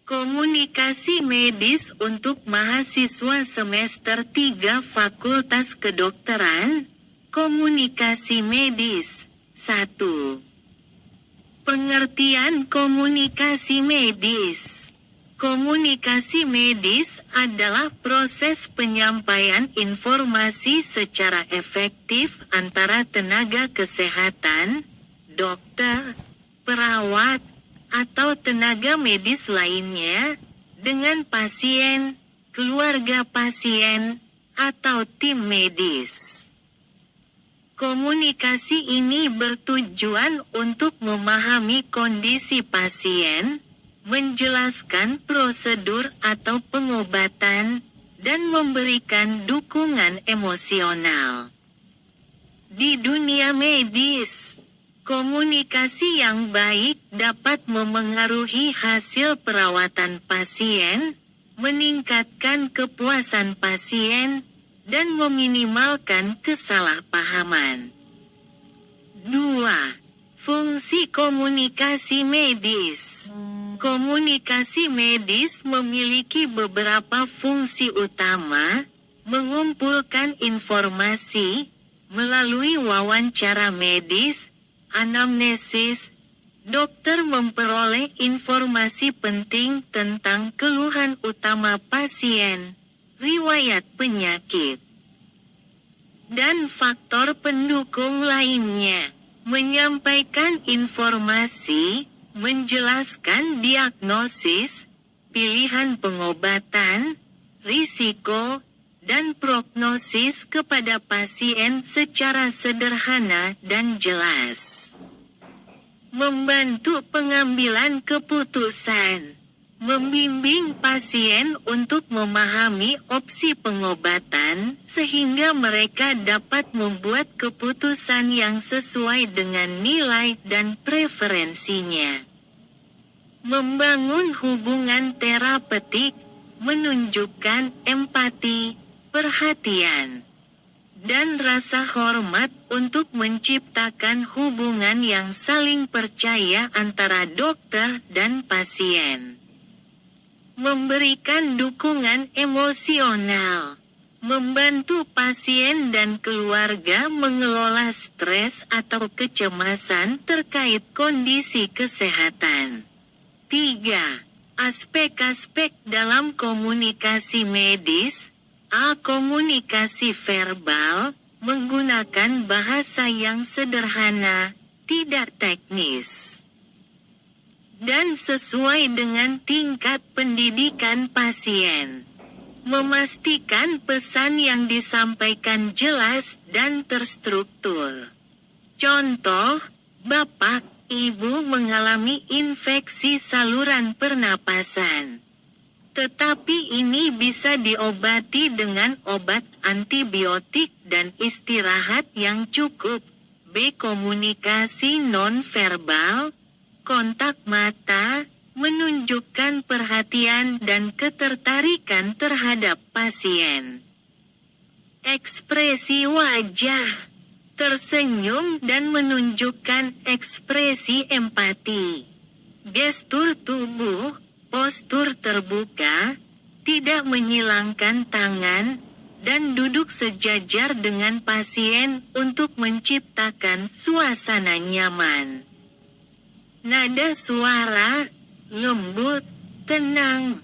Komunikasi medis untuk mahasiswa semester 3 Fakultas Kedokteran. Komunikasi medis. 1. Pengertian komunikasi medis. Komunikasi medis adalah proses penyampaian informasi secara efektif antara tenaga kesehatan, dokter, perawat, atau tenaga medis lainnya, dengan pasien, keluarga pasien, atau tim medis. Komunikasi ini bertujuan untuk memahami kondisi pasien, menjelaskan prosedur atau pengobatan, dan memberikan dukungan emosional. Di dunia medis, komunikasi yang baik dapat memengaruhi hasil perawatan pasien, meningkatkan kepuasan pasien, dan meminimalkan kesalahpahaman. 2. Fungsi komunikasi medis. Komunikasi medis memiliki beberapa fungsi utama, mengumpulkan informasi, melalui wawancara medis, anamnesis, dokter memperoleh informasi penting tentang keluhan utama pasien, riwayat penyakit, dan faktor pendukung lainnya. Menyampaikan informasi, menjelaskan diagnosis, pilihan pengobatan, risiko, dan prognosis kepada pasien secara sederhana dan jelas. Membantu pengambilan keputusan. Membimbing pasien untuk memahami opsi pengobatan, sehingga mereka dapat membuat keputusan yang sesuai dengan nilai dan preferensinya. Membangun hubungan terapeutik, menunjukkan empati, perhatian, dan rasa hormat untuk menciptakan hubungan yang saling percaya antara dokter dan pasien. Memberikan dukungan emosional. Membantu pasien dan keluarga mengelola stres atau kecemasan terkait kondisi kesehatan. 3. Aspek-aspek dalam komunikasi medis. A. Komunikasi verbal, menggunakan bahasa yang sederhana, tidak teknis, dan sesuai dengan tingkat pendidikan pasien. Memastikan pesan yang disampaikan jelas dan terstruktur. Contoh, Bapak, Ibu mengalami infeksi saluran pernapasan. Tetapi ini bisa diobati dengan obat antibiotik dan istirahat yang cukup. B. Komunikasi nonverbal, kontak mata, menunjukkan perhatian dan ketertarikan terhadap pasien. Ekspresi wajah, tersenyum dan menunjukkan ekspresi empati. Gestur tubuh, postur terbuka, tidak menyilangkan tangan, dan duduk sejajar dengan pasien untuk menciptakan suasana nyaman. Nada suara, lembut, tenang,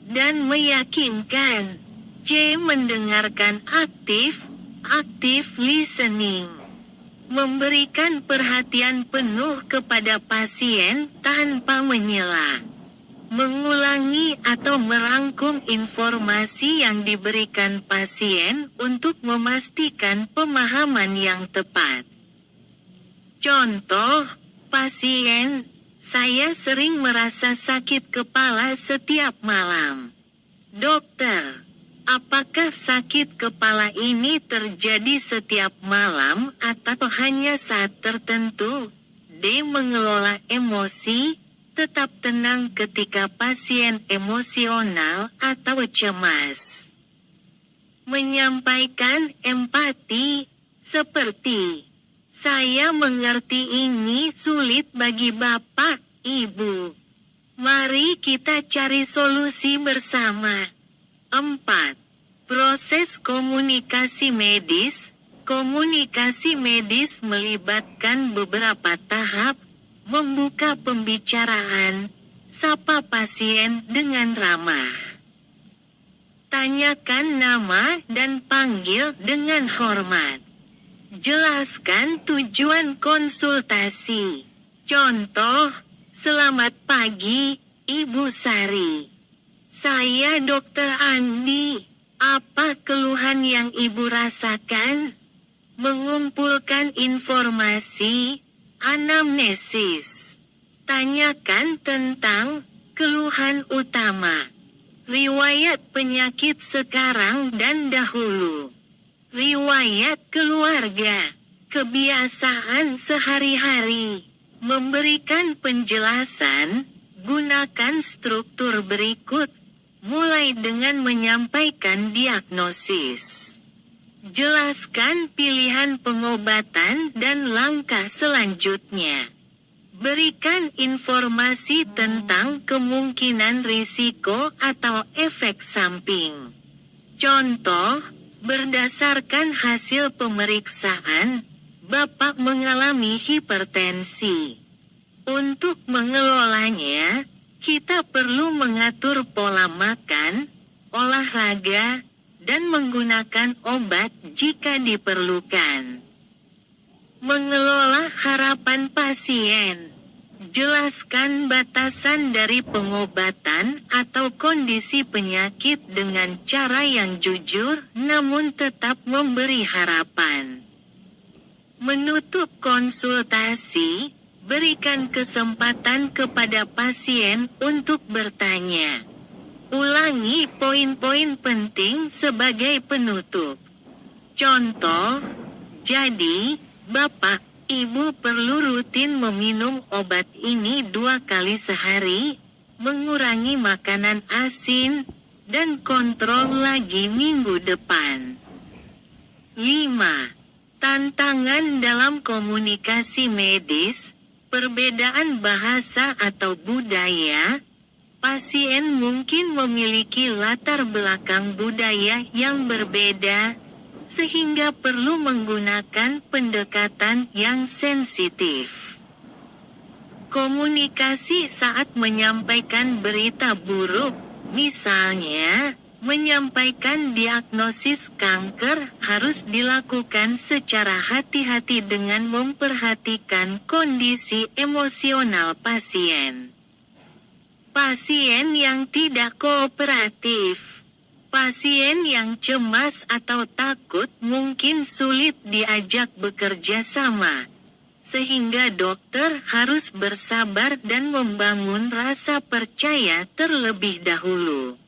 dan meyakinkan. C. Mendengarkan aktif, active listening. Memberikan perhatian penuh kepada pasien tanpa menyela. Mengulangi atau merangkum informasi yang diberikan pasien untuk memastikan pemahaman yang tepat. Contoh, pasien, saya sering merasa sakit kepala setiap malam. Dokter, apakah sakit kepala ini terjadi setiap malam atau hanya saat tertentu? D. Mengelola emosi, tetap tenang ketika pasien emosional atau cemas. Menyampaikan empati, seperti, saya mengerti ini sulit bagi Bapak, Ibu. Mari kita cari solusi bersama. 4. Proses komunikasi medis. Komunikasi medis melibatkan beberapa tahap, membuka pembicaraan, sapa pasien dengan ramah. Tanyakan nama dan panggil dengan hormat. Jelaskan tujuan konsultasi. Contoh, selamat pagi, Ibu Sari. Saya Dr. Andi. Apa keluhan yang Ibu rasakan? Mengumpulkan informasi, anamnesis. Tanyakan tentang keluhan utama. Riwayat penyakit sekarang dan dahulu. Riwayat keluarga. Kebiasaan sehari-hari. Memberikan penjelasan, gunakan struktur berikut, mulai dengan menyampaikan diagnosis. Jelaskan pilihan pengobatan dan langkah selanjutnya. Berikan informasi tentang kemungkinan risiko atau efek samping. Contoh, berdasarkan hasil pemeriksaan, Bapak mengalami hipertensi. Untuk mengelolanya, kita perlu mengatur pola makan, olahraga, dan menggunakan obat jika diperlukan. Mengelola harapan pasien. Jelaskan batasan dari pengobatan atau kondisi penyakit dengan cara yang jujur namun tetap memberi harapan. Menutup konsultasi, berikan kesempatan kepada pasien untuk bertanya. Ulangi poin-poin penting sebagai penutup. Contoh, jadi, Bapak, Ibu perlu rutin meminum obat ini 2 kali sehari, mengurangi makanan asin, dan kontrol lagi minggu depan. 5. Tantangan dalam komunikasi medis, perbedaan bahasa atau budaya. Pasien mungkin memiliki latar belakang budaya yang berbeda, sehingga perlu menggunakan pendekatan yang sensitif. Komunikasi saat menyampaikan berita buruk, misalnya, menyampaikan diagnosis kanker, harus dilakukan secara hati-hati dengan memperhatikan kondisi emosional pasien. Pasien yang tidak kooperatif. Pasien yang cemas atau takut mungkin sulit diajak bekerja sama. Sehingga dokter harus bersabar dan membangun rasa percaya terlebih dahulu.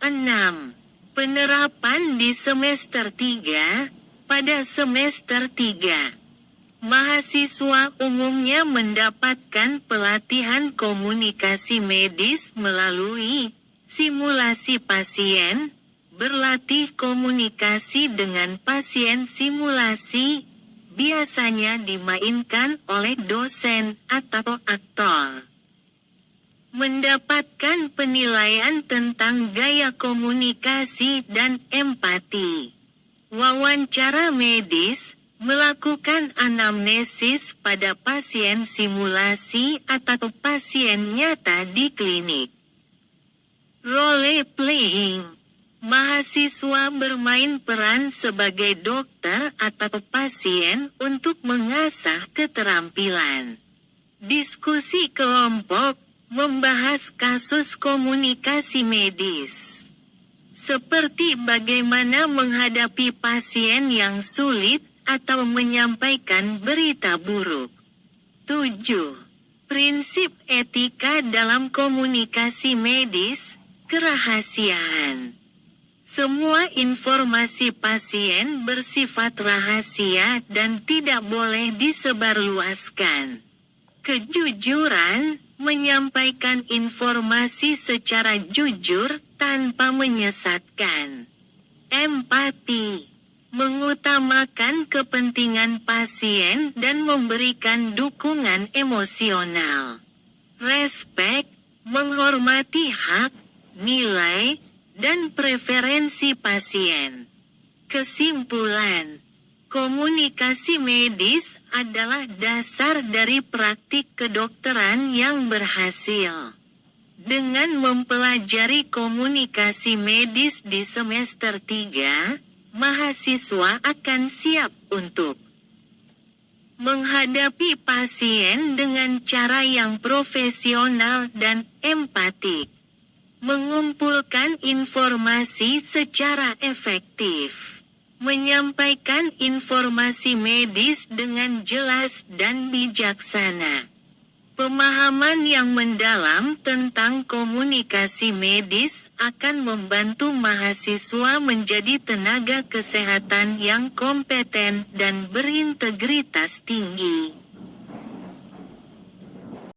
6. Penerapan di semester 3. Pada semester 3. Mahasiswa umumnya mendapatkan pelatihan komunikasi medis melalui simulasi pasien, berlatih komunikasi dengan pasien simulasi, biasanya dimainkan oleh dosen atau aktor. Mendapatkan penilaian tentang gaya komunikasi dan empati. Wawancara medis, melakukan anamnesis pada pasien simulasi atau pasien nyata di klinik. Role playing. Mahasiswa bermain peran sebagai dokter atau pasien untuk mengasah keterampilan. Diskusi kelompok, membahas kasus komunikasi medis. Seperti bagaimana menghadapi pasien yang sulit, atau menyampaikan berita buruk. 7. Prinsip etika dalam komunikasi medis, kerahasiaan. Semua informasi pasien bersifat rahasia dan tidak boleh disebarluaskan. Kejujuran, menyampaikan informasi secara jujur tanpa menyesatkan. Empati, mengutamakan kepentingan pasien dan memberikan dukungan emosional. respek, menghormati hak, nilai, dan preferensi pasien. Kesimpulan, komunikasi medis adalah dasar dari praktik kedokteran yang berhasil. Dengan mempelajari komunikasi medis di semester 3, mahasiswa akan siap untuk menghadapi pasien dengan cara yang profesional dan empatik, mengumpulkan informasi secara efektif, menyampaikan informasi medis dengan jelas dan bijaksana. Pemahaman yang mendalam tentang komunikasi medis akan membantu mahasiswa menjadi tenaga kesehatan yang kompeten dan berintegritas tinggi.